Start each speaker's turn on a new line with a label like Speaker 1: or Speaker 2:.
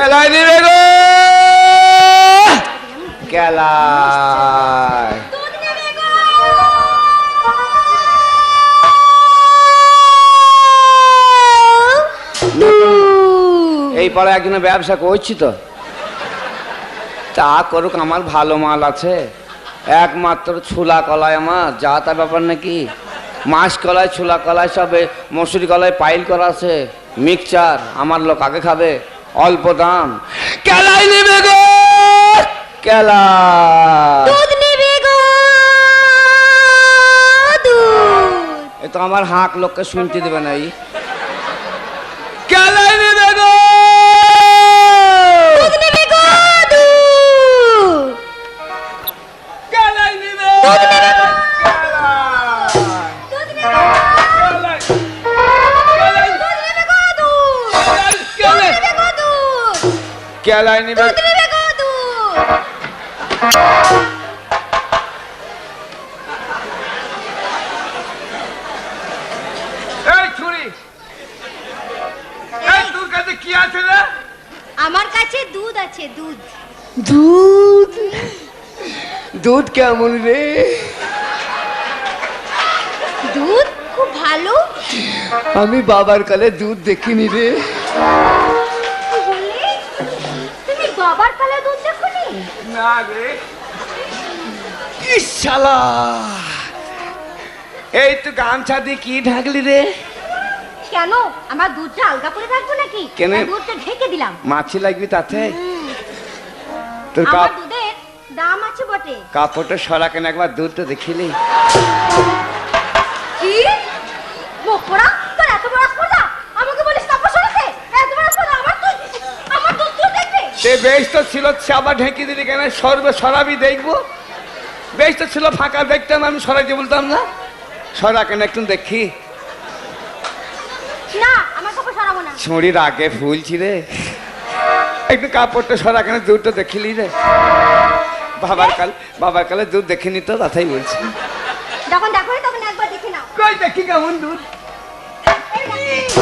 Speaker 1: কেলাই দিবে গো কেলাই এই পাড়া একজনের ব্যবসা করছি তো তা করুক আমার ভালো মাল আছে একমাত্র ছোলা কলাই আমার যা তা ব্যাপার নাকি মাছ কলাই ছোলা কলাই সবে মসুরি কলাই পাইল করা আছে মিক্সচার আমার লোক আগে খাবে অল্প দাম কেলাই নেবে গো কেলা
Speaker 2: দুধ নেবে গো দুধ
Speaker 1: এ তো আমার হাঁক লোককে শুনতে দেবে না এই কেলাই নেবে গো
Speaker 2: দুধ নেবে গো দুধ
Speaker 1: কেলাই নেবে
Speaker 2: দুধ নেবে গো
Speaker 1: কেলাই
Speaker 2: দুধ নেবে গো দুধ
Speaker 1: কেলাই
Speaker 2: নেবে গো দুধ
Speaker 1: কেলাই নেবে
Speaker 2: দুধ নেবে গো দুধ
Speaker 1: এই ছুরি এই তোর কাছে কি আছে রে
Speaker 2: আমার কাছে দুধ আছে দুধ
Speaker 1: দুধ দুধ কেমন রে
Speaker 2: দুধ খুব ভালো
Speaker 1: আমি বাবার কালে দুধ দেখিনি রে
Speaker 2: কি বললি তুমি বাবার কালে দুধ দেখোনি
Speaker 1: না রে ইশালা এই তো গামছা দিয়ে কি ঢাকলি রে
Speaker 2: কেন আমার দুধটা আলগা করে রাখবো নাকি
Speaker 1: কেন?
Speaker 2: না, দুধটা ঢেকে দিলাম
Speaker 1: মাছি লাগবি তাতে তোর
Speaker 2: আমার দুধের দাম আছে বটে
Speaker 1: কাপড়টা সরা কেন একবার দুধটা দেখিলি
Speaker 2: কি মোকরা তোর এত বড় কথা আমাকে বলিস কাপড় সরাতে এত বড় কথা আমার দুধ তুই দেখবি
Speaker 1: সে বেশ তো ছিল চাবা ঢেকে দিলি কেন সরবে সরাবি দেখবো বেশ তো ছিল ফাঁকা দেখতাম আমি সরাইতে বলতাম না সরা কেন একটু দেখি
Speaker 2: না আমার কাপড় সরাবো না
Speaker 1: ছড়ির আগে ফুলছি রে একটু কাপড়টা সরা কেন দুধটা দেখিলি রে বাবার কালে দুধ দেখিনি তো তাই বলছি
Speaker 2: যখন দেখো তখন একবার দেখে নাও
Speaker 1: কই দেখি কেমন দুধ
Speaker 2: এই দেখো।